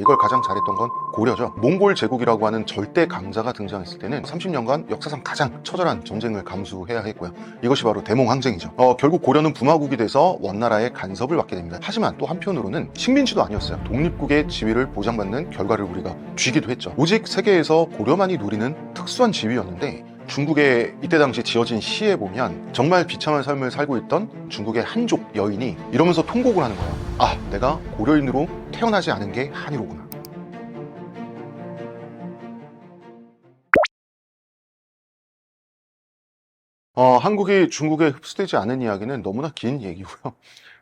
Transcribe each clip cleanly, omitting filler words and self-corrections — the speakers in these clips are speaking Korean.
이걸 가장 잘했던 건 고려죠. 몽골 제국이라고 하는 절대 강자가 등장했을 때는 30년간 역사상 가장 처절한 전쟁을 감수해야 했고요. 이것이 바로 대몽항쟁이죠. 결국 고려는 부마국이 돼서 원나라의 간섭을 받게 됩니다. 하지만 또 한편으로는 식민지도 아니었어요. 독립국의 지위를 보장받는 결과를 우리가 쥐기도 했죠. 오직 세계에서 고려만이 누리는 특수한 지위였는데, 중국에 이때 당시 지어진 시에 보면 정말 비참한 삶을 살고 있던 중국의 한족 여인이 이러면서 통곡을 하는 거예요. 아, 내가 고려인으로 태어나지 않은 게 한이로구나. 한국이 중국에 흡수되지 않은 이야기는 너무나 긴 얘기고요.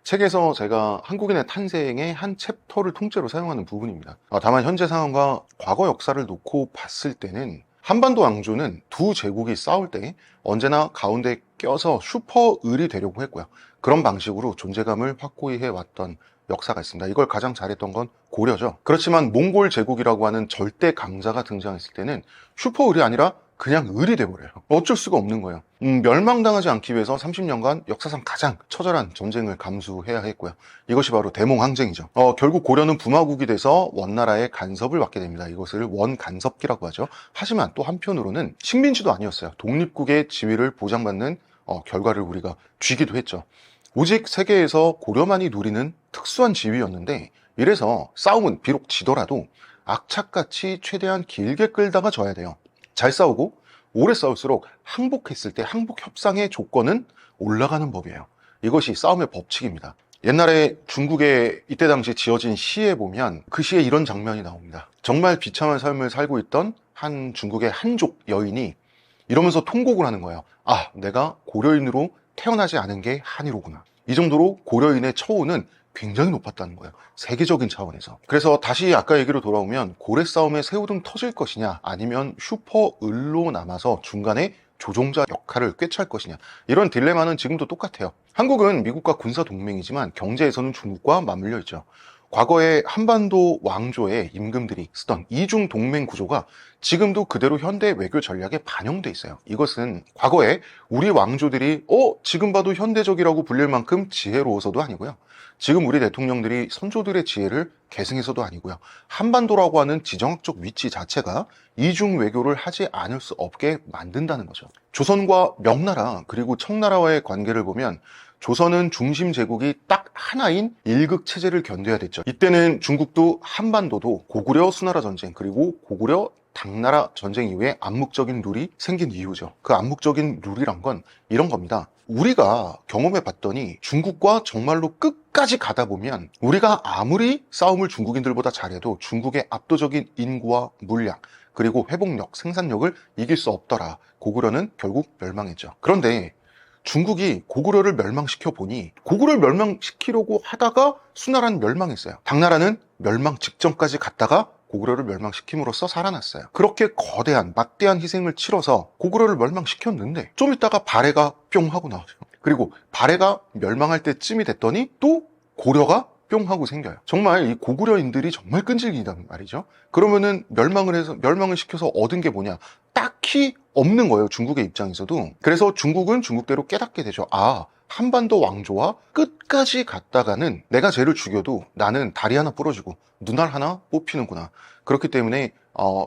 책에서 제가 한국인의 탄생의 한 챕터를 통째로 사용하는 부분입니다. 다만 현재 상황과 과거 역사를 놓고 봤을 때는 한반도 왕조는 두 제국이 싸울 때 언제나 가운데 껴서 슈퍼을이 되려고 했고요. 그런 방식으로 존재감을 확고히 해왔던 역사가 있습니다. 이걸 가장 잘했던 건 고려죠. 그렇지만 몽골 제국이라고 하는 절대 강자가 등장했을 때는 슈퍼을이 아니라 그냥 을이 돼버려요. 어쩔 수가 없는 거예요. 멸망당하지 않기 위해서 30년간 역사상 가장 처절한 전쟁을 감수해야 했고요. 이것이 바로 대몽항쟁이죠. 결국 고려는 부마국이 돼서 원나라의 간섭을 받게 됩니다. 이것을 원간섭기라고 하죠. 하지만 또 한편으로는 식민지도 아니었어요. 독립국의 지위를 보장받는 결과를 우리가 쥐기도 했죠. 오직 세계에서 고려만이 누리는 특수한 지위였는데, 이래서 싸움은 비록 지더라도 악착같이 최대한 길게 끌다가 져야 돼요. 잘 싸우고 오래 싸울수록 항복했을 때 항복 협상의 조건은 올라가는 법이에요. 이것이 싸움의 법칙입니다. 옛날에 중국에 이때 당시 지어진 시에 보면 그 시에 이런 장면이 나옵니다. 정말 비참한 삶을 살고 있던 한 중국의 한족 여인이 이러면서 통곡을 하는 거예요. 아, 내가 고려인으로 태어나지 않은 게 한이로구나. 이 정도로 고려인의 처우는 굉장히 높았다는 거예요. 세계적인 차원에서. 그래서 다시 아까 얘기로 돌아오면 고래 싸움에 새우등 터질 것이냐, 아니면 슈퍼을로 남아서 중간에 조종자 역할을 꿰찰 것이냐, 이런 딜레마는 지금도 똑같아요. 한국은 미국과 군사 동맹이지만 경제에서는 중국과 맞물려 있죠. 과거에 한반도 왕조의 임금들이 쓰던 이중 동맹 구조가 지금도 그대로 현대 외교 전략에 반영돼 있어요. 이것은 과거에 우리 왕조들이 지금 봐도 현대적이라고 불릴 만큼 지혜로워서도 아니고요. 지금 우리 대통령들이 선조들의 지혜를 계승해서도 아니고요. 한반도라고 하는 지정학적 위치 자체가 이중 외교를 하지 않을 수 없게 만든다는 거죠. 조선과 명나라 그리고 청나라와의 관계를 보면 조선은 중심 제국이 딱 하나인 일극 체제를 견뎌야 됐죠. 이때는 중국도 한반도도 고구려 수나라 전쟁 그리고 고구려 당나라 전쟁 이후에 암묵적인 룰이 생긴 이유죠. 그 암묵적인 룰이란 건 이런 겁니다. 우리가 경험해 봤더니 중국과 정말로 끝까지 가다 보면 우리가 아무리 싸움을 중국인들보다 잘해도 중국의 압도적인 인구와 물량 그리고 회복력, 생산력을 이길 수 없더라. 고구려는 결국 멸망했죠. 그런데 중국이 고구려를 멸망시켜 보니 고구려를 멸망시키려고 하다가 수나라는 멸망했어요. 당나라는 멸망 직전까지 갔다가 고구려를 멸망시킴으로써 살아났어요. 그렇게 거대한 막대한 희생을 치러서 고구려를 멸망시켰는데 좀 있다가 발해가 뿅 하고 나와요. 그리고 발해가 멸망할 때쯤이 됐더니 또 고려가 뿅 하고 생겨요. 정말 이 고구려인들이 정말 끈질기단 말이죠. 그러면은 멸망을 시켜서 얻은 게 뭐냐? 딱히 없는 거예요. 중국의 입장에서도. 그래서 중국은 중국대로 깨닫게 되죠. 아, 한반도 왕조와 끝까지 갔다가는 내가 쟤를 죽여도 나는 다리 하나 부러지고 눈알 하나 뽑히는구나. 그렇기 때문에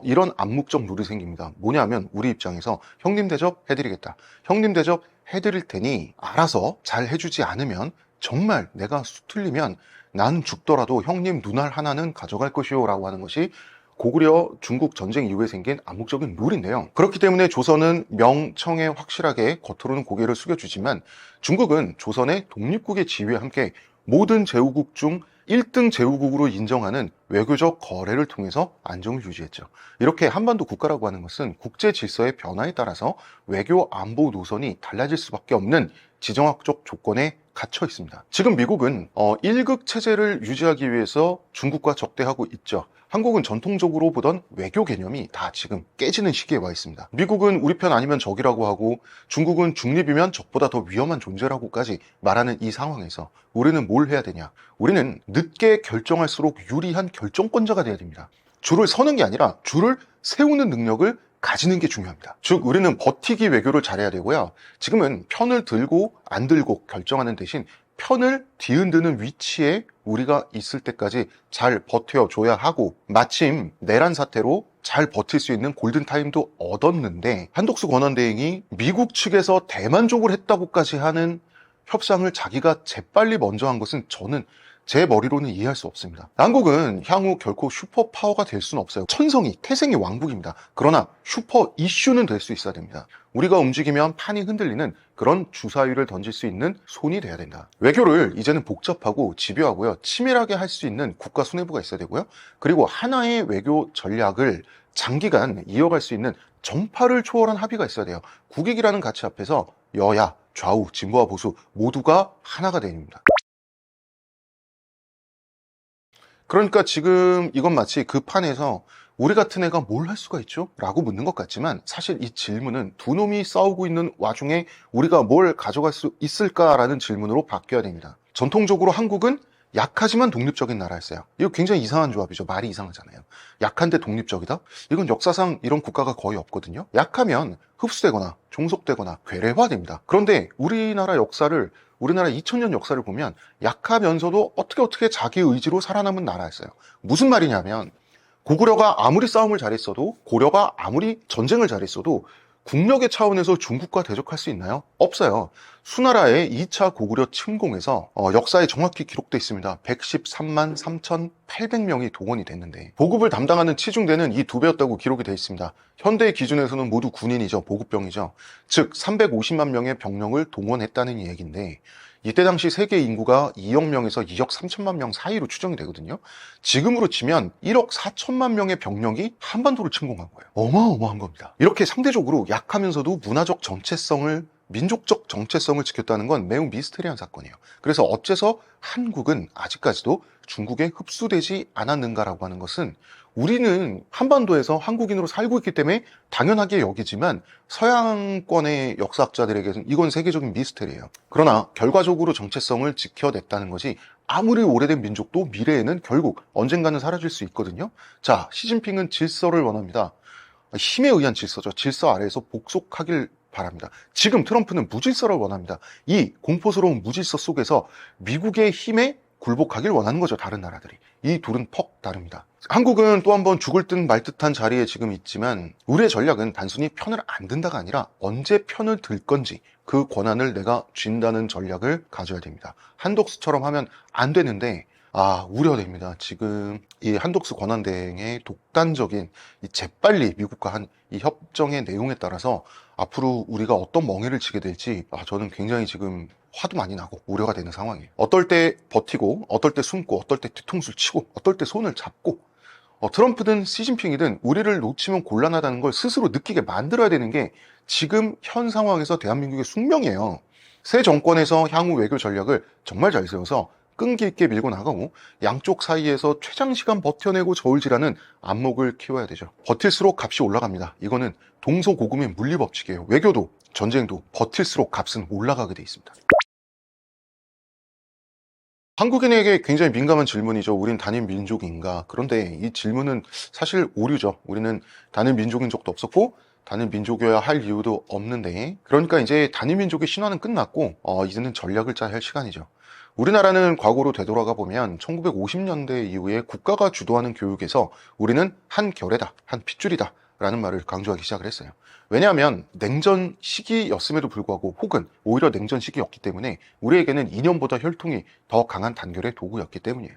이런 암묵적 룰이 생깁니다. 뭐냐면 우리 입장에서 형님 대접 해드리겠다. 형님 대접 해드릴 테니 알아서 잘 해주지 않으면 정말 내가 수틀리면 난 죽더라도 형님 눈알 하나는 가져갈 것이요 라고 하는 것이 고구려 중국 전쟁 이후에 생긴 암묵적인 룰인데요. 그렇기 때문에 조선은 명청에 확실하게 겉으로는 고개를 숙여주지만 중국은 조선의 독립국의 지위와 함께 모든 제후국 중 1등 제후국으로 인정하는 외교적 거래를 통해서 안정을 유지했죠. 이렇게 한반도 국가라고 하는 것은 국제 질서의 변화에 따라서 외교 안보 노선이 달라질 수밖에 없는 지정학적 조건에 갇혀 있습니다. 지금 미국은 일극 체제를 유지하기 위해서 중국과 적대하고 있죠. 한국은 전통적으로 보던 외교 개념이 다 지금 깨지는 시기에 와 있습니다. 미국은 우리 편 아니면 적이라고 하고 중국은 중립이면 적보다 더 위험한 존재라고까지 말하는 이 상황에서 우리는 뭘 해야 되냐? 우리는 늦게 결정할수록 유리한 결정권자가 돼야 됩니다. 줄을 서는 게 아니라 줄을 세우는 능력을 가지는 게 중요합니다. 즉 우리는 버티기 외교를 잘해야 되고요. 지금은 편을 들고 안 들고 결정하는 대신 편을 뒤흔드는 위치에 우리가 있을 때까지 잘 버텨줘야 하고, 마침 내란 사태로 잘 버틸 수 있는 골든타임도 얻었는데 한덕수 권한대행이 미국 측에서 대만족을 했다고까지 하는 협상을 자기가 재빨리 먼저 한 것은 저는 제 머리로는 이해할 수 없습니다. 한국은 향후 결코 슈퍼파워가 될 수는 없어요. 천성이, 태생이 왕국입니다. 그러나 슈퍼 이슈는 될 수 있어야 됩니다. 우리가 움직이면 판이 흔들리는 그런 주사위를 던질 수 있는 손이 돼야 된다. 외교를 이제는 복잡하고 집요하고요, 치밀하게 할 수 있는 국가 수뇌부가 있어야 되고요, 그리고 하나의 외교 전략을 장기간 이어갈 수 있는 정파를 초월한 합의가 있어야 돼요. 국익이라는 가치 앞에서 여야, 좌우, 진보와 보수 모두가 하나가 됩니다. 그러니까 지금 이건 마치 그 판에서 우리 같은 애가 뭘 할 수가 있죠? 라고 묻는 것 같지만, 사실 이 질문은 두 놈이 싸우고 있는 와중에 우리가 뭘 가져갈 수 있을까라는 질문으로 바뀌어야 됩니다. 전통적으로 한국은 약하지만 독립적인 나라였어요. 이거 굉장히 이상한 조합이죠. 말이 이상하잖아요. 약한데 독립적이다? 이건 역사상 이런 국가가 거의 없거든요. 약하면 흡수되거나 종속되거나 괴뢰화됩니다. 그런데 우리나라 2000년 역사를 보면 약하면서도 어떻게 자기 의지로 살아남은 나라였어요. 무슨 말이냐면, 고구려가 아무리 싸움을 잘했어도, 고려가 아무리 전쟁을 잘했어도 국력의 차원에서 중국과 대적할 수 있나요? 없어요. 수나라의 2차 고구려 침공에서 역사에 정확히 기록되어 있습니다. 113만 3,800명이 동원이 됐는데 보급을 담당하는 치중대는 이 2배였다고 기록이 되어 있습니다. 현대 기준에서는 모두 군인이죠. 보급병이죠. 즉 350만 명의 병력을 동원했다는 얘기인데, 이때 당시 세계 인구가 2억 명에서 2억 3천만 명 사이로 추정이 되거든요. 지금으로 치면 1억 4천만 명의 병력이 한반도를 침공한 거예요. 어마어마한 겁니다. 이렇게 상대적으로 약하면서도 문화적 정체성을, 민족적 정체성을 지켰다는 건 매우 미스테리한 사건이에요. 그래서 어째서 한국은 아직까지도 중국에 흡수되지 않았는가라고 하는 것은, 우리는 한반도에서 한국인으로 살고 있기 때문에 당연하게 여기지만 서양권의 역사학자들에게는 이건 세계적인 미스테리예요. 그러나 결과적으로 정체성을 지켜냈다는 것이, 아무리 오래된 민족도 미래에는 결국 언젠가는 사라질 수 있거든요. 자, 시진핑은 질서를 원합니다. 힘에 의한 질서죠. 질서 아래에서 복속하길 바랍니다. 지금 트럼프는 무질서를 원합니다. 이 공포스러운 무질서 속에서 미국의 힘에 굴복하길 원하는 거죠, 다른 나라들이. 이 둘은 퍽 다릅니다. 한국은 또 한 번 죽을 듯 말 듯한 자리에 지금 있지만, 우리의 전략은 단순히 편을 안 든다가 아니라 언제 편을 들 건지 그 권한을 내가 쥔다는 전략을 가져야 됩니다. 한독수처럼 하면 안 되는데, 우려됩니다. 지금 이 한독수 권한대행의 독단적인 이 재빨리 미국과 한 이 협정의 내용에 따라서 앞으로 우리가 어떤 멍해를 치게 될지 저는 굉장히 지금 화도 많이 나고 우려가 되는 상황이에요. 어떨 때 버티고, 어떨 때 숨고, 어떨 때 뒤통수를 치고, 어떨 때 손을 잡고, 트럼프든 시진핑이든 우리를 놓치면 곤란하다는 걸 스스로 느끼게 만들어야 되는 게 지금 현 상황에서 대한민국의 숙명이에요. 새 정권에서 향후 외교 전략을 정말 잘 세워서 끈기 있게 밀고 나가고, 양쪽 사이에서 최장시간 버텨내고 저울질하는 안목을 키워야 되죠. 버틸수록 값이 올라갑니다. 이거는 동서고금의 물리법칙이에요. 외교도 전쟁도 버틸수록 값은 올라가게 돼 있습니다. 한국인에게 굉장히 민감한 질문이죠. 우린 단일 민족인가? 그런데 이 질문은 사실 오류죠. 우리는 단일 민족인 적도 없었고 단일 민족이어야 할 이유도 없는데, 그러니까 이제 단일 민족의 신화는 끝났고 이제는 전략을 짜야 할 시간이죠. 우리나라는 과거로 되돌아가 보면 1950년대 이후에 국가가 주도하는 교육에서 우리는 한 결이다, 한 핏줄이다 라는 말을 강조하기 시작을 했어요. 왜냐하면 냉전 시기였음에도 불구하고, 혹은 오히려 냉전 시기였기 때문에 우리에게는 이념보다 혈통이 더 강한 단결의 도구였기 때문이에요.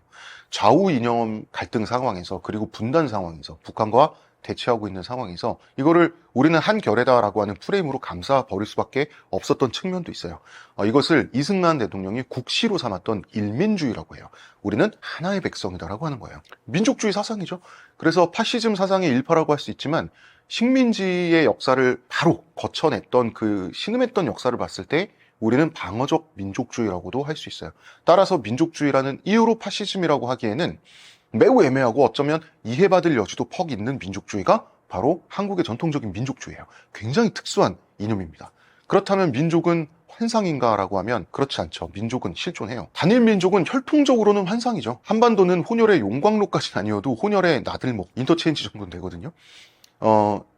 좌우 이념 갈등 상황에서, 그리고 분단 상황에서, 북한과 대치하고 있는 상황에서 이거를 우리는 한 결의다라고 하는 프레임으로 감싸 버릴 수밖에 없었던 측면도 있어요. 이것을 이승만 대통령이 국시로 삼았던 일민주의라고 해요. 우리는 하나의 백성이다라고 하는 거예요. 민족주의 사상이죠. 그래서 파시즘 사상의 일파라고 할 수 있지만, 식민지의 역사를 바로 거쳐냈던, 그 신음했던 역사를 봤을 때 우리는 방어적 민족주의라고도 할 수 있어요. 따라서 민족주의라는 이유로 파시즘이라고 하기에는 매우 애매하고 어쩌면 이해받을 여지도 퍽 있는 민족주의가 바로 한국의 전통적인 민족주의예요. 굉장히 특수한 이념입니다. 그렇다면 민족은 환상인가 라고 하면 그렇지 않죠. 민족은 실존해요. 단일 민족은 혈통적으로는 환상이죠. 한반도는 혼혈의 용광로까지는 아니어도 혼혈의 나들목, 인터체인지 정도는 되거든요.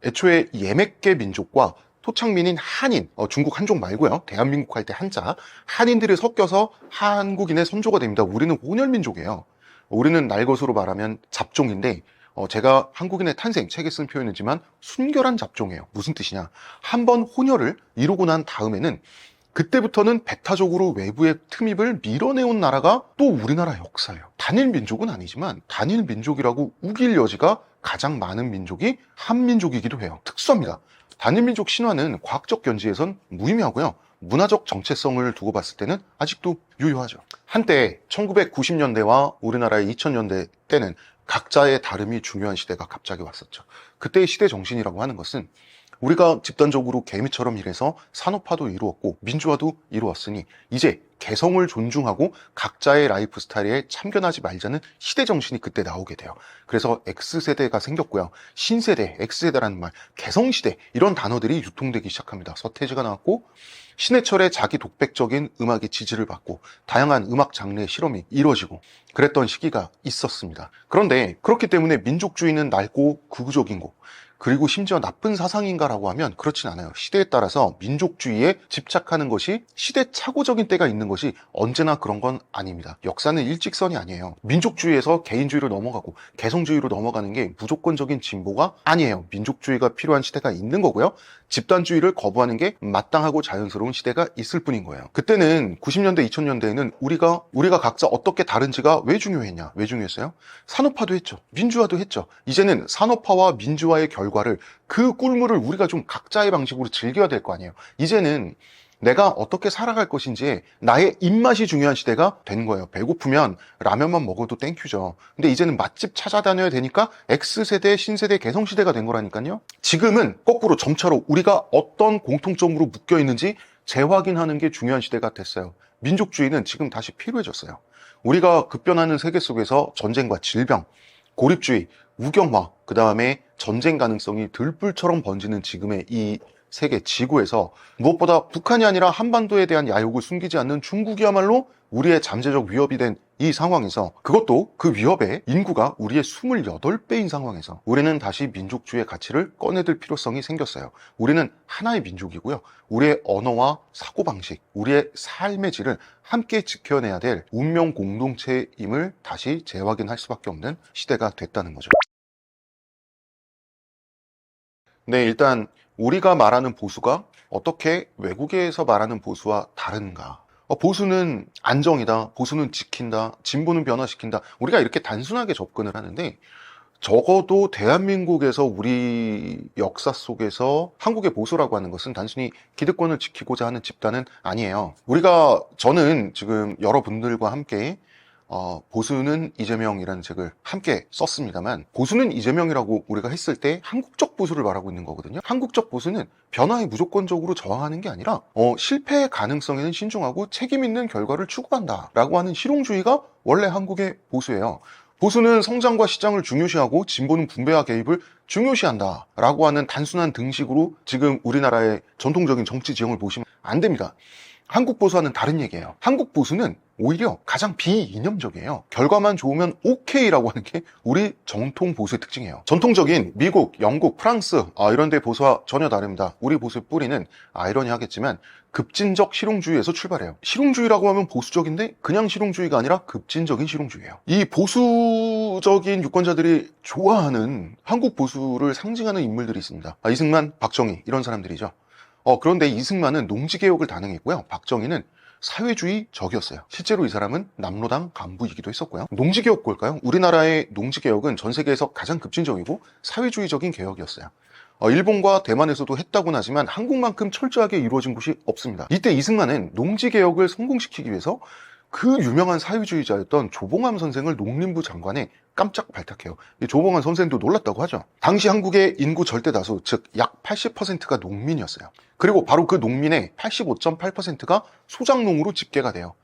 애초에 예맥계 민족과 토착민인 한인, 중국 한족 말고요. 대한민국 할 때 한자, 한인들이 섞여서 한국인의 선조가 됩니다. 우리는 혼혈민족이에요. 우리는 날 것으로 말하면 잡종인데, 제가 한국인의 탄생 책에 쓴 표현이지만 순결한 잡종이에요. 무슨 뜻이냐? 한번 혼혈을 이루고 난 다음에는 그때부터는 배타적으로 외부의 틈입을 밀어내온 나라가 또 우리나라 역사예요. 단일 민족은 아니지만 단일 민족이라고 우길 여지가 가장 많은 민족이 한민족이기도 해요. 특수합니다. 단일 민족 신화는 과학적 견지에선 무의미하고요. 문화적 정체성을 두고 봤을 때는 아직도 유효하죠. 한때 1990년대와 우리나라의 2000년대 때는 각자의 다름이 중요한 시대가 갑자기 왔었죠. 그때의 시대 정신이라고 하는 것은 우리가 집단적으로 개미처럼 일해서 산업화도 이루었고 민주화도 이루었으니 이제 개성을 존중하고 각자의 라이프 스타일에 참견하지 말자는 시대 정신이 그때 나오게 돼요. 그래서 X세대가 생겼고요. 신세대, X세대라는 말, 개성시대 이런 단어들이 유통되기 시작합니다. 서태지가 나왔고 신해철의 자기 독백적인 음악의 지지를 받고 다양한 음악 장르의 실험이 이루어지고 그랬던 시기가 있었습니다. 그런데 그렇기 때문에 민족주의는 낡고 극우적인 거 그리고 심지어 나쁜 사상인가라고 하면 그렇진 않아요. 시대에 따라서 민족주의에 집착하는 것이 시대착오적인 때가 있는 것이 언제나 그런 건 아닙니다. 역사는 일직선이 아니에요. 민족주의에서 개인주의로 넘어가고 개성주의로 넘어가는 게 무조건적인 진보가 아니에요. 민족주의가 필요한 시대가 있는 거고요. 집단주의를 거부하는 게 마땅하고 자연스러운 시대가 있을 뿐인 거예요. 그때는 90년대, 2000년대에는 우리가 각자 어떻게 다른지가 왜 중요했냐? 왜 중요했어요? 산업화도 했죠. 민주화도 했죠. 이제는 산업화와 민주화의 결과를 그 꿀물을 우리가 좀 각자의 방식으로 즐겨야 될 거 아니에요. 이제는 내가 어떻게 살아갈 것인지 나의 입맛이 중요한 시대가 된 거예요. 배고프면 라면만 먹어도 땡큐죠. 근데 이제는 맛집 찾아다녀야 되니까 X세대, 신세대, 개성시대가 된 거라니까요. 지금은 거꾸로 점차로 우리가 어떤 공통점으로 묶여 있는지 재확인하는 게 중요한 시대가 됐어요. 민족주의는 지금 다시 필요해졌어요. 우리가 급변하는 세계 속에서 전쟁과 질병, 고립주의, 우경화, 그 다음에 전쟁 가능성이 들불처럼 번지는 지금의 이 세계 지구에서 무엇보다 북한이 아니라 한반도에 대한 야욕을 숨기지 않는 중국이야말로 우리의 잠재적 위협이 된 이 상황에서 그것도 그 위협의 인구가 우리의 28배인 상황에서 우리는 다시 민족주의의 가치를 꺼내들 필요성이 생겼어요. 우리는 하나의 민족이고요. 우리의 언어와 사고방식, 우리의 삶의 질을 함께 지켜내야 될 운명 공동체임을 다시 재확인할 수밖에 없는 시대가 됐다는 거죠. 네, 일단 우리가 말하는 보수가 어떻게 외국에서 말하는 보수와 다른가? 보수는 안정이다, 보수는 지킨다, 진보는 변화시킨다. 우리가 이렇게 단순하게 접근을 하는데 적어도 대한민국에서 우리 역사 속에서 한국의 보수라고 하는 것은 단순히 기득권을 지키고자 하는 집단은 아니에요. 저는 지금 여러분들과 함께 보수는 이재명이라는 책을 함께 썼습니다만 보수는 이재명이라고 우리가 했을 때 한국적 보수를 말하고 있는 거거든요. 한국적 보수는 변화에 무조건적으로 저항하는 게 아니라 실패의 가능성에는 신중하고 책임 있는 결과를 추구한다 라고 하는 실용주의가 원래 한국의 보수예요. 보수는 성장과 시장을 중요시하고 진보는 분배와 개입을 중요시한다 라고 하는 단순한 등식으로 지금 우리나라의 전통적인 정치 지형을 보시면 안 됩니다. 한국 보수와는 다른 얘기예요. 한국 보수는 오히려 가장 비이념적이에요. 결과만 좋으면 오케이라고 하는 게 우리 정통 보수의 특징이에요. 전통적인 미국, 영국, 프랑스 이런 데 보수와 전혀 다릅니다. 우리 보수의 뿌리는 아이러니하겠지만 급진적 실용주의에서 출발해요. 실용주의라고 하면 보수적인데 그냥 실용주의가 아니라 급진적인 실용주의예요. 이 보수적인 유권자들이 좋아하는 한국 보수를 상징하는 인물들이 있습니다. 이승만, 박정희 이런 사람들이죠. 그런데 이승만은 농지개혁을 단행했고요. 박정희는 사회주의적이었어요. 실제로 이 사람은 남로당 간부이기도 했었고요. 농지개혁 뭘까요? 우리나라의 농지개혁은 전 세계에서 가장 급진적이고 사회주의적인 개혁이었어요. 일본과 대만에서도 했다고는 하지만 한국만큼 철저하게 이루어진 곳이 없습니다. 이때 이승만은 농지개혁을 성공시키기 위해서 그 유명한 사회주의자였던 조봉암 선생을 농림부 장관에 깜짝 발탁해요. 조봉암 선생도 놀랐다고 하죠. 당시 한국의 인구 절대 다수, 즉 약 80%가 농민이었어요. 그리고 바로 그 농민의 85.8%가 소작농으로 집계가 돼요.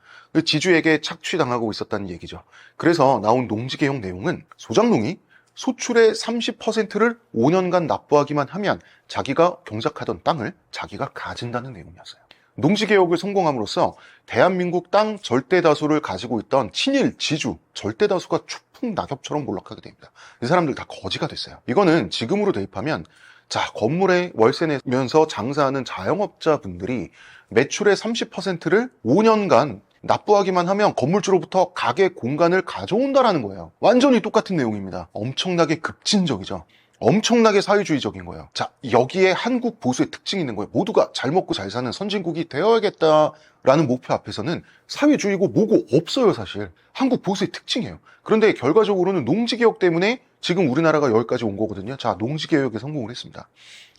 지주에게 착취당하고 있었다는 얘기죠. 그래서 나온 농지개혁 내용은 소작농이 소출의 30%를 5년간 납부하기만 하면 자기가 경작하던 땅을 자기가 가진다는 내용이었어요. 농지개혁을 성공함으로써 대한민국 땅 절대다수를 가지고 있던 친일, 지주, 절대다수가 추풍낙엽처럼 몰락하게 됩니다. 이 사람들 다 거지가 됐어요. 이거는 지금으로 대입하면 자, 건물에 월세 내면서 장사하는 자영업자분들이 매출의 30%를 5년간 납부하기만 하면 건물주로부터 가게 공간을 가져온다라는 거예요. 완전히 똑같은 내용입니다. 엄청나게 급진적이죠. 엄청나게 사회주의적인 거예요. 자, 여기에 한국 보수의 특징이 있는 거예요. 모두가 잘 먹고 잘 사는 선진국이 되어야겠다라는 목표 앞에서는 사회주의고 뭐고 없어요, 사실. 한국 보수의 특징이에요. 그런데 결과적으로는 농지개혁 때문에 지금 우리나라가 여기까지 온 거거든요. 자, 농지개혁에 성공을 했습니다.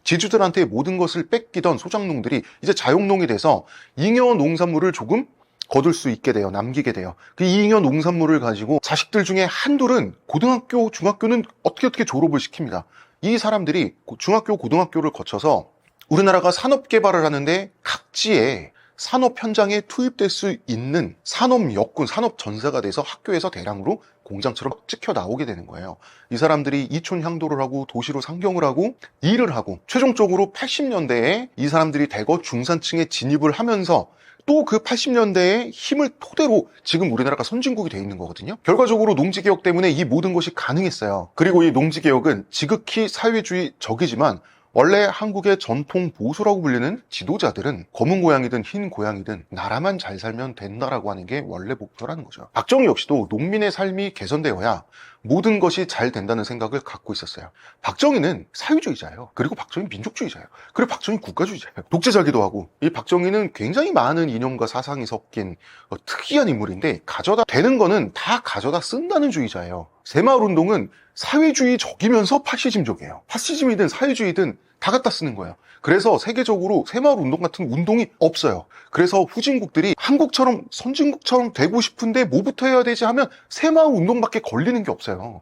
지주들한테 모든 것을 뺏기던 소작농들이 이제 자영농이 돼서 잉여 농산물을 조금 거둘 수 있게 돼요. 남기게 돼요. 그 잉여 농산물을 가지고 자식들 중에 한둘은 고등학교, 중학교는 어떻게 졸업을 시킵니다. 이 사람들이 중학교, 고등학교를 거쳐서 우리나라가 산업 개발을 하는데 각지에 산업 현장에 투입될 수 있는 산업 여군, 산업 전사가 돼서 학교에서 대량으로 공장처럼 찍혀 나오게 되는 거예요. 이 사람들이 이촌 향도를 하고 도시로 상경을 하고 일을 하고 최종적으로 80년대에 이 사람들이 대거 중산층에 진입을 하면서 또 그 80년대의 힘을 토대로 지금 우리나라가 선진국이 돼 있는 거거든요. 결과적으로 농지개혁 때문에 이 모든 것이 가능했어요. 그리고 이 농지개혁은 지극히 사회주의적이지만 원래 한국의 전통 보수라고 불리는 지도자들은 검은 고양이든 흰 고양이든 나라만 잘 살면 된다라고 하는 게 원래 목표라는 거죠. 박정희 역시도 농민의 삶이 개선되어야 모든 것이 잘 된다는 생각을 갖고 있었어요. 박정희는 사회주의자예요. 그리고 박정희 민족주의자예요. 그리고 박정희 국가주의자예요. 독재자기도 하고 이 박정희는 굉장히 많은 이념과 사상이 섞인 특이한 인물인데 가져다 되는 거는 다 가져다 쓴다는 주의자예요. 새마을운동은 사회주의적이면서 파시즘적이에요. 파시즘이든 사회주의든 다 갖다 쓰는 거예요. 그래서 세계적으로 새마을운동 같은 운동이 없어요. 그래서 후진국들이 한국처럼 선진국처럼 되고 싶은데 뭐부터 해야 되지 하면 새마을운동밖에 걸리는 게 없어요.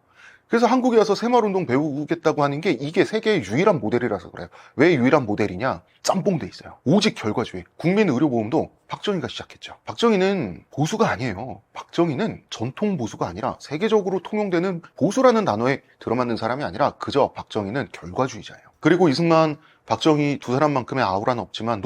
그래서 한국에 와서 새마을운동 배우겠다고 하는 게 이게 세계의 유일한 모델이라서 그래요. 왜 유일한 모델이냐? 짬뽕돼 있어요. 오직 결과주의. 국민의료보험도 박정희가 시작했죠. 박정희는 보수가 아니에요. 박정희는 전통 보수가 아니라 세계적으로 통용되는 보수라는 단어에 들어맞는 사람이 아니라 그저 박정희는 결과주의자예요. 그리고 이승만, 박정희 두 사람만큼의 아우라는 없지만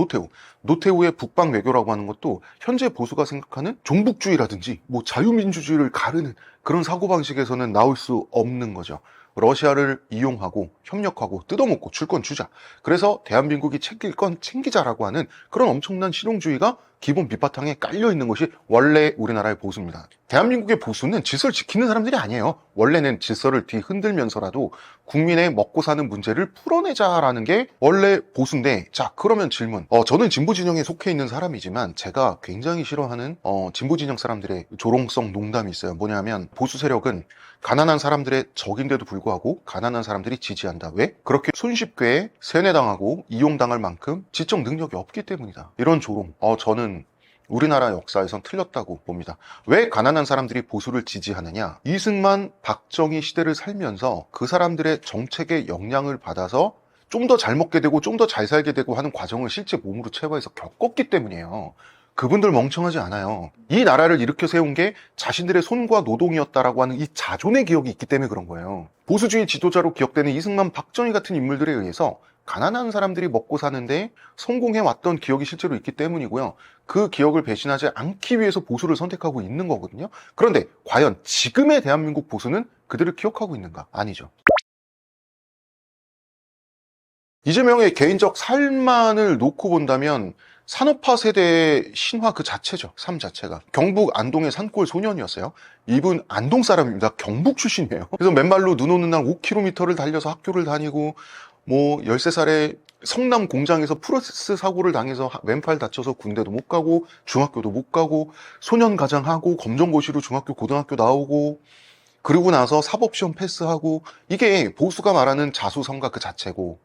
노태우의 북방 외교라고 하는 것도 현재 보수가 생각하는 종북주의라든지 뭐 자유민주주의를 가르는 그런 사고방식에서는 나올 수 없는 거죠. 러시아를 이용하고 협력하고 뜯어먹고 줄 건 주자. 그래서 대한민국이 챙길 건 챙기자라고 하는 그런 엄청난 실용주의가 기본 밑바탕에 깔려 있는 것이 원래 우리나라의 보수입니다. 대한민국의 보수는 질서를 지키는 사람들이 아니에요. 원래는 질서를 뒤흔들면서라도 국민의 먹고 사는 문제를 풀어내자라는 게 원래 보수인데, 자, 그러면 질문. 저는 진보 진영에 속해 있는 사람이지만 제가 굉장히 싫어하는 진보 진영 사람들의 조롱성 농담이 있어요. 뭐냐면 보수 세력은 가난한 사람들의 적인데도 불구하고 가난한 사람들이 지지한다. 왜? 그렇게 손쉽게 세뇌당하고 이용당할 만큼 지적 능력이 없기 때문이다. 이런 조롱. 저는 우리나라 역사에선 틀렸다고 봅니다. 왜 가난한 사람들이 보수를 지지하느냐? 이승만, 박정희 시대를 살면서 그 사람들의 정책의 영향을 받아서 좀 더 잘 먹게 되고 좀 더 잘 살게 되고 하는 과정을 실제 몸으로 체화해서 겪었기 때문이에요. 그분들 멍청하지 않아요. 이 나라를 일으켜 세운 게 자신들의 손과 노동이었다라고 하는 이 자존의 기억이 있기 때문에 그런 거예요. 보수주의 지도자로 기억되는 이승만, 박정희 같은 인물들에 의해서 가난한 사람들이 먹고 사는데 성공해왔던 기억이 실제로 있기 때문이고요. 그 기억을 배신하지 않기 위해서 보수를 선택하고 있는 거거든요. 그런데 과연 지금의 대한민국 보수는 그들을 기억하고 있는가? 아니죠. 이재명의 개인적 삶만을 놓고 본다면 산업화 세대의 신화 그 자체죠. 삶 자체가. 경북 안동의 산골 소년이었어요. 이분 안동 사람입니다. 경북 출신이에요. 그래서 맨발로 눈 오는 날 5km를 달려서 학교를 다니고, 뭐 13살에 성남 공장에서 프로세스 사고를 당해서 왼팔 다쳐서 군대도 못 가고 중학교도 못 가고 소년 가장하고 검정고시로 중학교 고등학교 나오고 그러고 나서 사법시험 패스하고, 이게 보수가 말하는 자수성가 그 자체고,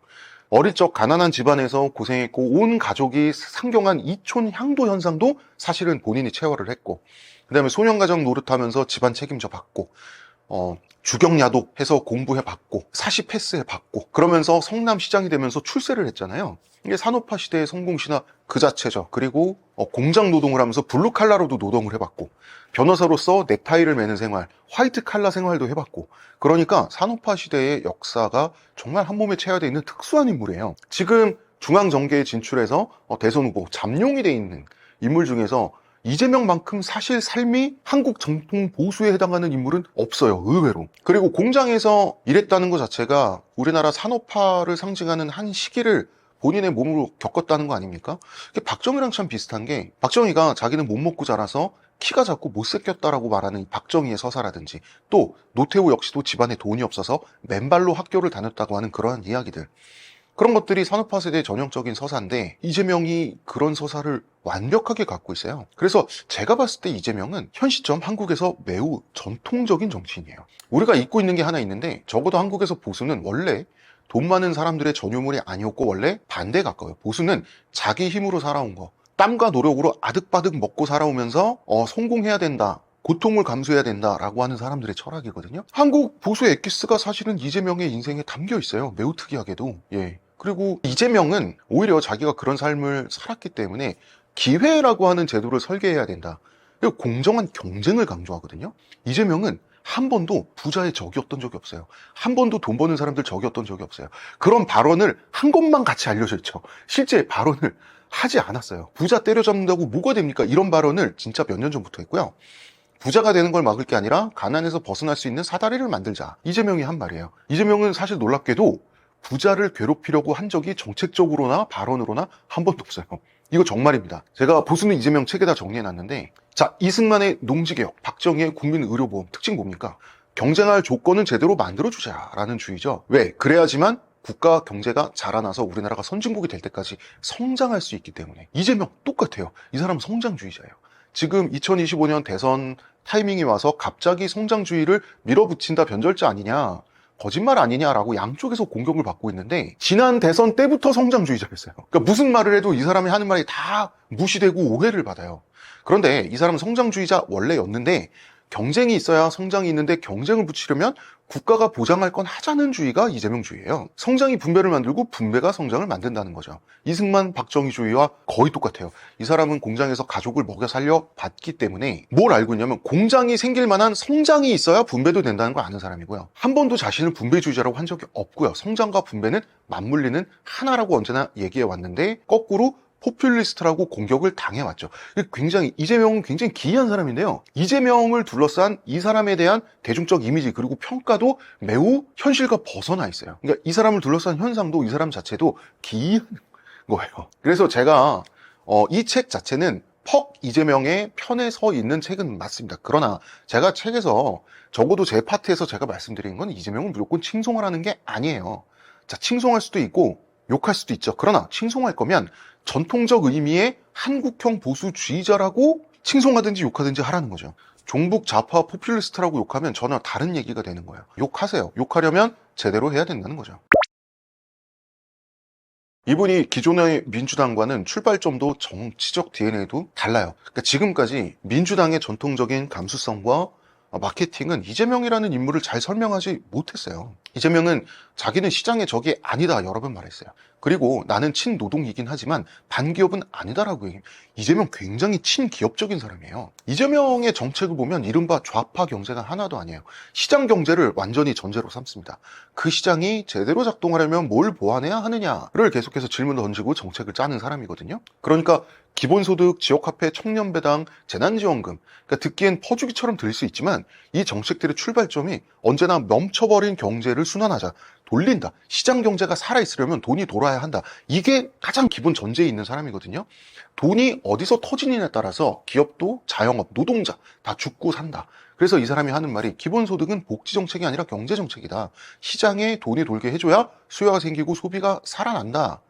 어릴 적 가난한 집안에서 고생했고 온 가족이 상경한 이촌 향도 현상도 사실은 본인이 체화를 했고, 그 다음에 소년가정 노릇하면서 집안 책임져 받고, 주경야독 해서 공부해 받고 사시 패스해 받고, 그러면서 성남시장이 되면서 출세를 했잖아요. 이게 산업화 시대의 성공신화 그 자체죠. 그리고 공장 노동을 하면서 블루칼라로도 노동을 해봤고, 변호사로서 넥타이를 매는 생활, 화이트 칼라 생활도 해봤고, 그러니까 산업화 시대의 역사가 정말 한 몸에 체화되어 있는 특수한 인물이에요. 지금 중앙정계에 진출해서 대선 후보 잠룡이 돼 있는 인물 중에서 이재명만큼 사실 삶이 한국 정통 보수에 해당하는 인물은 없어요, 의외로. 그리고 공장에서 일했다는 것 자체가 우리나라 산업화를 상징하는 한 시기를 본인의 몸으로 겪었다는 거 아닙니까? 박정희랑 참 비슷한 게, 박정희가 자기는 못 먹고 자라서 키가 작고 못생겼다라고 말하는 이 박정희의 서사라든지, 또 노태우 역시도 집안에 돈이 없어서 맨발로 학교를 다녔다고 하는 그러한 이야기들, 그런 것들이 산업화 세대의 전형적인 서사인데, 이재명이 그런 서사를 완벽하게 갖고 있어요. 그래서 제가 봤을 때 이재명은 현 시점 한국에서 매우 전통적인 정치인이에요. 우리가 잊고 있는 게 하나 있는데, 적어도 한국에서 보수는 원래 돈 많은 사람들의 전유물이 아니었고 원래 반대에 가까워요. 보수는 자기 힘으로 살아온 거, 땀과 노력으로 아득바득 먹고 살아오면서 성공해야 된다, 고통을 감수해야 된다라고 하는 사람들의 철학이거든요. 한국 보수의 엑기스가 사실은 이재명의 인생에 담겨 있어요. 매우 특이하게도. 예. 그리고 이재명은 오히려 자기가 그런 삶을 살았기 때문에 기회라고 하는 제도를 설계해야 된다, 그리고 공정한 경쟁을 강조하거든요. 이재명은 한 번도 부자의 적이었던 적이 없어요. 한 번도 돈 버는 사람들 적이었던 적이 없어요. 그런 발언을 한 것만 같이 알려져 있죠. 실제 발언을 하지 않았어요. 부자 때려잡는다고 뭐가 됩니까? 이런 발언을 진짜 몇 년 전부터 했고요. 부자가 되는 걸 막을 게 아니라 가난에서 벗어날 수 있는 사다리를 만들자, 이재명이 한 말이에요. 이재명은 사실 놀랍게도 부자를 괴롭히려고 한 적이 정책적으로나 발언으로나 한 번도 없어요. 이거 정말입니다. 제가 보수는 이재명 책에다 정리해놨는데, 자, 이승만의 농지개혁, 박정희의 국민의료보험 특징 뭡니까? 경쟁할 조건은 제대로 만들어주자라는 주의죠. 왜? 그래야지만 국가 경제가 자라나서 우리나라가 선진국이 될 때까지 성장할 수 있기 때문에. 이재명 똑같아요. 이 사람은 성장주의자예요. 지금 2025년 대선 타이밍이 와서 갑자기 성장주의를 밀어붙인다 변절자 아니냐, 거짓말 아니냐라고 양쪽에서 공격을 받고 있는데, 지난 대선 때부터 성장주의자였어요. 그러니까 무슨 말을 해도 이 사람이 하는 말이 다 무시되고 오해를 받아요. 그런데 이 사람은 성장주의자 원래였는데, 경쟁이 있어야 성장이 있는데 경쟁을 붙이려면 국가가 보장할 건 하자는 주의가 이재명주의예요. 성장이 분배를 만들고 분배가 성장을 만든다는 거죠. 이승만 박정희주의와 거의 똑같아요. 이 사람은 공장에서 가족을 먹여 살려 봤기 때문에 뭘 알고 있냐면, 공장이 생길 만한 성장이 있어야 분배도 된다는 걸 아는 사람이고요. 한 번도 자신을 분배주의자라고 한 적이 없고요. 성장과 분배는 맞물리는 하나라고 언제나 얘기해 왔는데, 거꾸로 포퓰리스트라고 공격을 당해왔죠. 이재명은 굉장히 기이한 사람인데요. 이재명을 둘러싼 이 사람에 대한 대중적 이미지 그리고 평가도 매우 현실과 벗어나 있어요. 그러니까 이 사람을 둘러싼 현상도, 이 사람 자체도 기이한 거예요. 그래서 제가 이 책 자체는 퍽 이재명의 편에 서 있는 책은 맞습니다. 그러나 제가 책에서 적어도 제 파트에서 제가 말씀드린 건 이재명은 무조건 칭송하라는 게 아니에요. 자, 칭송할 수도 있고 욕할 수도 있죠. 그러나 칭송할 거면 전통적 의미의 한국형 보수주의자라고 칭송하든지 욕하든지 하라는 거죠. 종북 좌파 포퓰리스트라고 욕하면 전혀 다른 얘기가 되는 거예요. 욕하세요. 욕하려면 제대로 해야 된다는 거죠. 이분이 기존의 민주당과는 출발점도 정치적 DNA도 달라요. 그러니까 지금까지 민주당의 전통적인 감수성과 마케팅은 이재명이라는 인물을 잘 설명하지 못했어요. 이재명은 자기는 시장의 적이 아니다 여러 번 말했어요. 그리고 나는 친노동이긴 하지만 반기업은 아니다라고 얘기해요. 이재명 굉장히 친기업적인 사람이에요. 이재명의 정책을 보면 이른바 좌파 경제가 하나도 아니에요. 시장 경제를 완전히 전제로 삼습니다. 그 시장이 제대로 작동하려면 뭘 보완해야 하느냐를 계속해서 질문 던지고 정책을 짜는 사람이거든요. 그러니까 기본소득, 지역화폐, 청년배당, 재난지원금, 그러니까 듣기엔 퍼주기처럼 들릴 수 있지만 이 정책들의 출발점이 언제나 멈춰버린 경제를 순환하자, 돌린다, 시장 경제가 살아있으려면 돈이 돌아야 한다, 이게 가장 기본 전제에 있는 사람이거든요. 돈이 어디서 터지느냐에 따라서 기업도 자영업, 노동자 다 죽고 산다. 그래서 이 사람이 하는 말이, 기본소득은 복지정책이 아니라 경제정책이다. 시장에 돈이 돌게 해줘야 수요가 생기고 소비가 살아난다.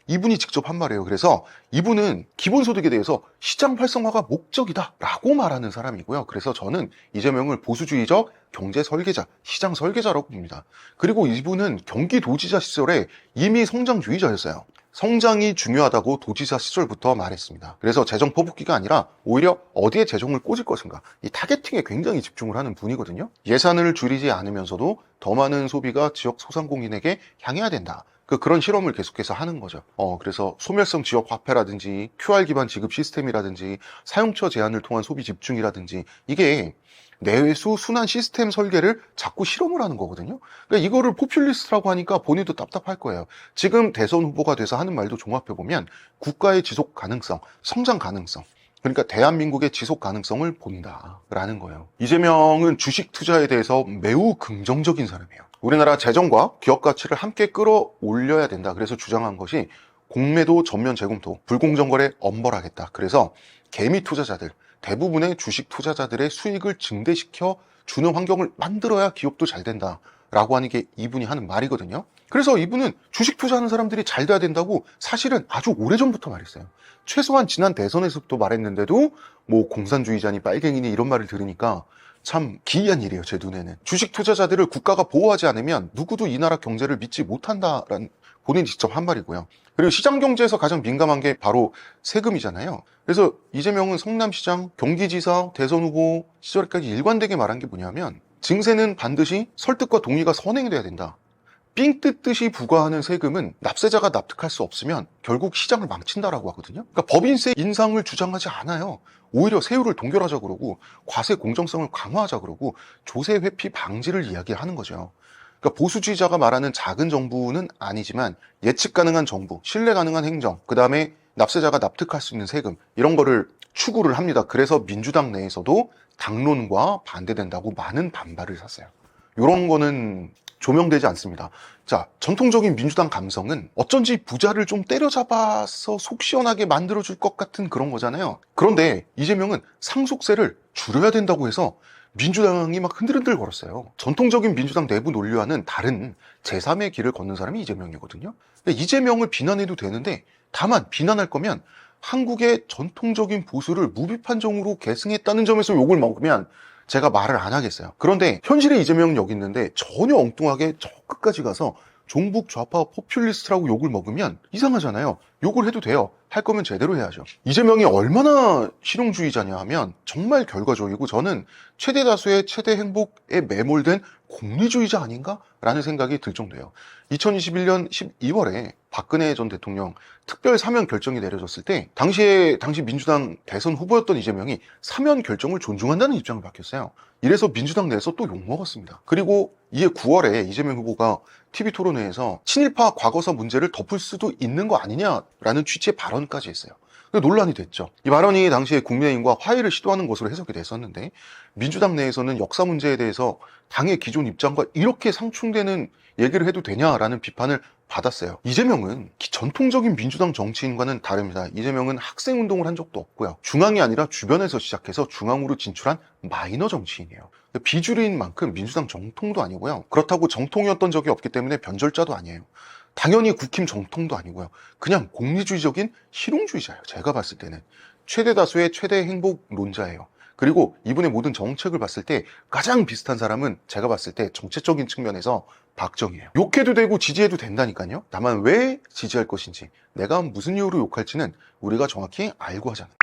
이분이 직접 한 말이에요. 그래서 이분은 기본소득에 대해서 시장 활성화가 목적이다 라고 말하는 사람이고요. 그래서 저는 이재명을 보수주의적 경제 설계자, 시장 설계자라고 봅니다. 그리고 이분은 경기도지사 시절에 이미 성장주의자였어요. 성장이 중요하다고 도지사 시절부터 말했습니다. 그래서 재정 퍼붓기가 아니라 오히려 어디에 재정을 꽂을 것인가, 이 타겟팅에 굉장히 집중을 하는 분이거든요. 예산을 줄이지 않으면서도 더 많은 소비가 지역 소상공인에게 향해야 된다. 그런 실험을 계속해서 하는 거죠. 그래서 소멸성 지역 화폐라든지 QR 기반 지급 시스템이라든지 사용처 제한을 통한 소비 집중이라든지, 이게 내수 순환 시스템 설계를 자꾸 실험을 하는 거거든요. 그러니까 이거를 포퓰리스트라고 하니까 본인도 답답할 거예요. 지금 대선 후보가 돼서 하는 말도 종합해보면 국가의 지속 가능성, 성장 가능성, 그러니까 대한민국의 지속 가능성을 본다라는 거예요. 이재명은 주식 투자에 대해서 매우 긍정적인 사람이에요. 우리나라 재정과 기업 가치를 함께 끌어올려야 된다. 그래서 주장한 것이 공매도 전면 재검토, 불공정 거래 엄벌하겠다. 그래서 개미 투자자들, 대부분의 주식 투자자들의 수익을 증대시켜 주는 환경을 만들어야 기업도 잘 된다라고 하는 게 이분이 하는 말이거든요. 그래서 이분은 주식 투자하는 사람들이 잘 돼야 된다고 사실은 아주 오래전부터 말했어요. 최소한 지난 대선에서부터 말했는데도 뭐 공산주의자니 빨갱이니 이런 말을 들으니까 참 기이한 일이에요, 제 눈에는. 주식 투자자들을 국가가 보호하지 않으면 누구도 이 나라 경제를 믿지 못한다라는 본인이 직접 한 말이고요. 그리고 시장 경제에서 가장 민감한 게 바로 세금이잖아요. 그래서 이재명은 성남시장, 경기지사, 대선 후보 시절까지 일관되게 말한 게 뭐냐면 증세는 반드시 설득과 동의가 선행돼야 된다. 삥 뜯듯이 부과하는 세금은 납세자가 납득할 수 없으면 결국 시장을 망친다라고 하거든요. 그러니까 법인세 인상을 주장하지 않아요. 오히려 세율을 동결하자 그러고 과세 공정성을 강화하자 그러고 조세 회피 방지를 이야기하는 거죠. 그러니까 보수주의자가 말하는 작은 정부는 아니지만 예측 가능한 정부, 신뢰 가능한 행정, 그 다음에 납세자가 납득할 수 있는 세금 이런 거를 추구를 합니다. 그래서 민주당 내에서도 당론과 반대된다고 많은 반발을 샀어요. 이런 거는 조명되지 않습니다. 자, 전통적인 민주당 감성은 어쩐지 부자를 좀 때려잡아서 속 시원하게 만들어줄 것 같은 그런 거잖아요. 그런데 이재명은 상속세를 줄여야 된다고 해서 민주당이 막 흔들흔들 걸었어요. 전통적인 민주당 내부 논리와는 다른 제3의 길을 걷는 사람이 이재명이거든요. 이재명을 비난해도 되는데 다만 비난할 거면 한국의 전통적인 보수를 무비판정으로 계승했다는 점에서 욕을 먹으면 제가 말을 안 하겠어요. 그런데 현실에 이재명은 여기 있는데 전혀 엉뚱하게 저 끝까지 가서 종북 좌파 포퓰리스트라고 욕을 먹으면 이상하잖아요. 욕을 해도 돼요. 할 거면 제대로 해야죠. 이재명이 얼마나 실용주의자냐 하면 정말 결과적이고 저는 최대 다수의 최대 행복에 매몰된 공리주의자 아닌가? 라는 생각이 들 정도예요. 2021년 12월에 박근혜 전 대통령 특별 사면 결정이 내려졌을 때 당시 민주당 대선 후보였던 이재명이 사면 결정을 존중한다는 입장을 밝혔어요. 이래서 민주당 내에서 또 욕먹었습니다. 그리고 이해 9월에 이재명 후보가 TV토론회에서 친일파 과거사 문제를 덮을 수도 있는 거 아니냐라는 취지의 발언까지 했어요. 논란이 됐죠. 이 발언이 당시에 국민의힘과 화해를 시도하는 것으로 해석이 됐었는데 민주당 내에서는 역사 문제에 대해서 당의 기존 입장과 이렇게 상충되는 얘기를 해도 되냐라는 비판을 받았어요. 이재명은 전통적인 민주당 정치인과는 다릅니다. 이재명은 학생운동을 한 적도 없고요. 중앙이 아니라 주변에서 시작해서 중앙으로 진출한 마이너 정치인이에요. 비주류인 만큼 민주당 정통도 아니고요. 그렇다고 정통이었던 적이 없기 때문에 변절자도 아니에요. 당연히 국힘 정통도 아니고요. 그냥 공리주의적인 실용주의자예요. 제가 봤을 때는. 최대 다수의 최대 행복론자예요. 그리고 이분의 모든 정책을 봤을 때 가장 비슷한 사람은 제가 봤을 때 정책적인 측면에서 박정희예요. 욕해도 되고 지지해도 된다니까요. 다만 왜 지지할 것인지, 내가 무슨 이유로 욕할지는 우리가 정확히 알고 하잖아요.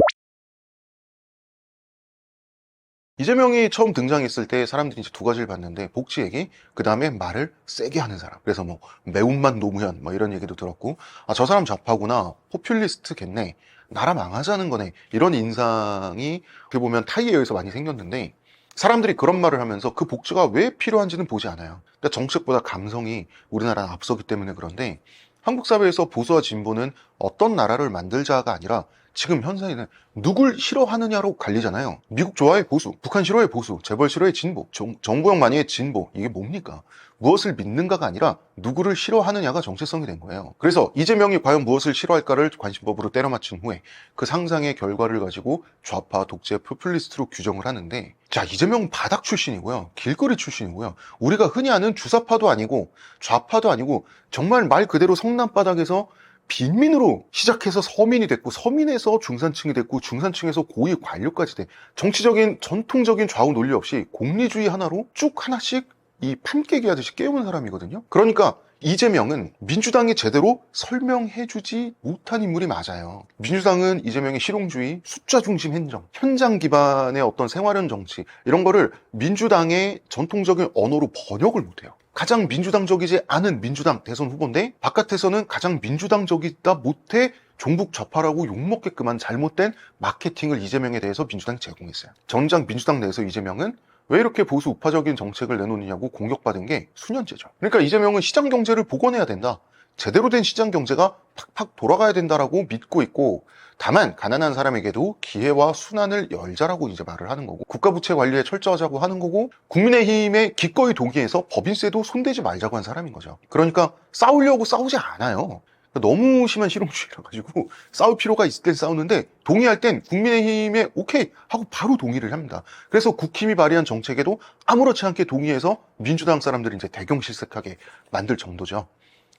이재명이 처음 등장했을 때 사람들이 이제 두 가지를 봤는데 복지 얘기, 그 다음에 말을 세게 하는 사람. 그래서 뭐 매운맛 노무현 뭐 이런 얘기도 들었고, 아, 저 사람 좌파구나, 포퓰리스트겠네, 나라 망하자는 거네, 이런 인상이 어떻게 보면 타이에 의해서 많이 생겼는데 사람들이 그런 말을 하면서 그 복지가 왜 필요한지는 보지 않아요. 그러니까 정책보다 감성이 우리나라는 앞서기 때문에 그런데 한국 사회에서 보수와 진보는 어떤 나라를 만들자가 아니라 지금 현상에는 누굴 싫어하느냐로 갈리잖아요. 미국 좋아해 보수, 북한 싫어해 보수, 재벌 싫어해 진보, 정부형 만의의 진보. 이게 뭡니까? 무엇을 믿는가가 아니라 누구를 싫어하느냐가 정체성이 된 거예요. 그래서 이재명이 과연 무엇을 싫어할까를 관심법으로 때려 맞춘 후에 그 상상의 결과를 가지고 좌파, 독재, 포퓰리스트로 규정을 하는데, 자, 이재명은 바닥 출신이고요. 길거리 출신이고요. 우리가 흔히 아는 주사파도 아니고 좌파도 아니고 정말 말 그대로 성남바닥에서 빈민으로 시작해서 서민이 됐고, 서민에서 중산층이 됐고, 중산층에서 고위 관료까지 돼. 정치적인 전통적인 좌우 논리 없이 공리주의 하나로 쭉 하나씩 이 판깨기 하듯이 깨우는 사람이거든요. 그러니까 이재명은 민주당이 제대로 설명해주지 못한 인물이 맞아요. 민주당은 이재명의 실용주의, 숫자 중심 행정, 현장 기반의 어떤 생활형 정치, 이런 거를 민주당의 전통적인 언어로 번역을 못해요. 가장 민주당적이지 않은 민주당 대선 후보인데 바깥에서는 가장 민주당적이다 못해 종북 좌파라고 욕먹게끔 한 잘못된 마케팅을 이재명에 대해서 민주당이 제공했어요. 정작 민주당 내에서 이재명은 왜 이렇게 보수 우파적인 정책을 내놓느냐고 공격받은 게 수년째죠. 그러니까 이재명은 시장 경제를 복원해야 된다. 제대로 된 시장 경제가 팍팍 돌아가야 된다라고 믿고 있고, 다만 가난한 사람에게도 기회와 순환을 열자라고 이제 말을 하는 거고, 국가 부채 관리에 철저하자고 하는 거고, 국민의힘에 기꺼이 동의해서 법인세도 손대지 말자고 한 사람인 거죠. 그러니까 싸우려고 싸우지 않아요. 너무 심한 실용주의라 가지고 싸울 필요가 있을 땐 싸우는데, 동의할 땐 국민의힘에 오케이 하고 바로 동의를 합니다. 그래서 국힘이 발의한 정책에도 아무렇지 않게 동의해서 민주당 사람들이 이제 대경실색하게 만들 정도죠.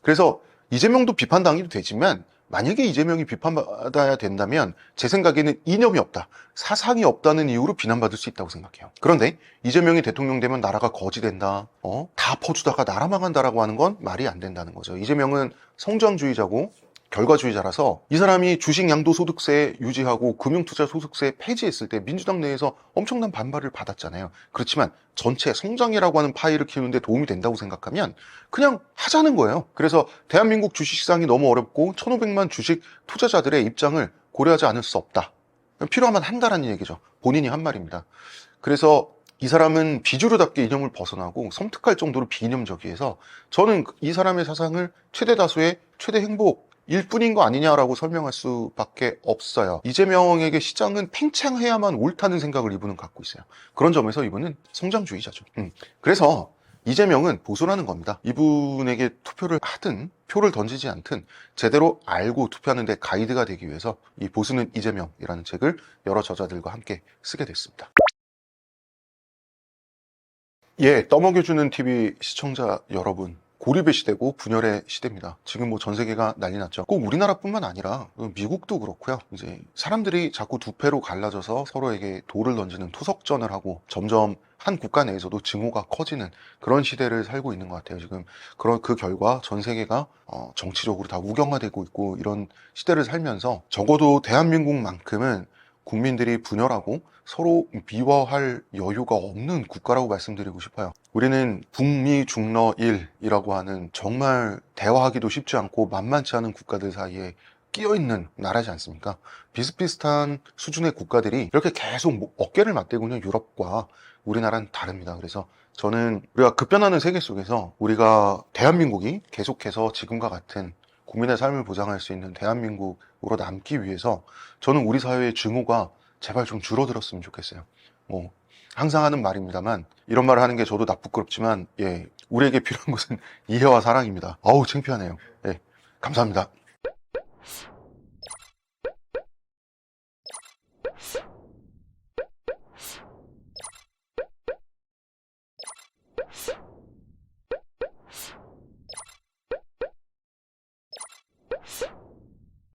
그래서 이재명도 비판당해도 되지만, 만약에 이재명이 비판받아야 된다면 제 생각에는 이념이 없다, 사상이 없다는 이유로 비난받을 수 있다고 생각해요. 그런데 이재명이 대통령 되면 나라가 거지 된다, 다 퍼주다가 나라 망한다라고 하는 건 말이 안 된다는 거죠. 이재명은 성장주의자고 결과주의자라서, 이 사람이 주식 양도소득세 유지하고 금융투자소득세 폐지했을 때 민주당 내에서 엄청난 반발을 받았잖아요. 그렇지만 전체 성장이라고 하는 파이를 키우는데 도움이 된다고 생각하면 그냥 하자는 거예요. 그래서 대한민국 주식시장이 너무 어렵고 1,500만 주식 투자자들의 입장을 고려하지 않을 수 없다, 필요하면 한다라는 얘기죠. 본인이 한 말입니다. 그래서 이 사람은 비주류답게 이념을 벗어나고 섬뜩할 정도로 비이념적이어서, 저는 이 사람의 사상을 최대 다수의 최대 행복일 뿐인 거 아니냐라고 설명할 수밖에 없어요. 이재명에게 시장은 팽창해야만 옳다는 생각을 이분은 갖고 있어요. 그런 점에서 이분은 성장주의자죠. 그래서 이재명은 보수라는 겁니다. 이분에게 투표를 하든 표를 던지지 않든 제대로 알고 투표하는 데 가이드가 되기 위해서 이 보수는 이재명이라는 책을 여러 저자들과 함께 쓰게 됐습니다. 예, 떠먹여주는 TV 시청자 여러분, 고립의 시대고 분열의 시대입니다. 지금 뭐 전 세계가 난리 났죠. 꼭 우리나라뿐만 아니라 미국도 그렇고요. 이제 사람들이 자꾸 두 패로 갈라져서 서로에게 돌을 던지는 투석전을 하고, 점점 한 국가 내에서도 증오가 커지는 그런 시대를 살고 있는 것 같아요. 지금 그 결과 전 세계가 정치적으로 다 우경화되고 있고, 이런 시대를 살면서 적어도 대한민국만큼은 국민들이 분열하고 서로 미워할 여유가 없는 국가라고 말씀드리고 싶어요. 우리는 북미 중러 일이라고 하는 정말 대화하기도 쉽지 않고 만만치 않은 국가들 사이에 끼어있는 나라지 않습니까? 비슷비슷한 수준의 국가들이 이렇게 계속 어깨를 맞대고 있는 유럽과 우리나라는 다릅니다. 그래서 저는 우리가 급변하는 세계 속에서 우리가 대한민국이 계속해서 지금과 같은 국민의 삶을 보장할 수 있는 대한민국으로 남기 위해서, 저는 우리 사회의 증오가 제발 좀 줄어들었으면 좋겠어요. 항상 하는 말입니다만, 이런 말을 하는 게 저도 부끄럽지만, 예, 우리에게 필요한 것은 이해와 사랑입니다. 어우, 창피하네요. 예, 감사합니다.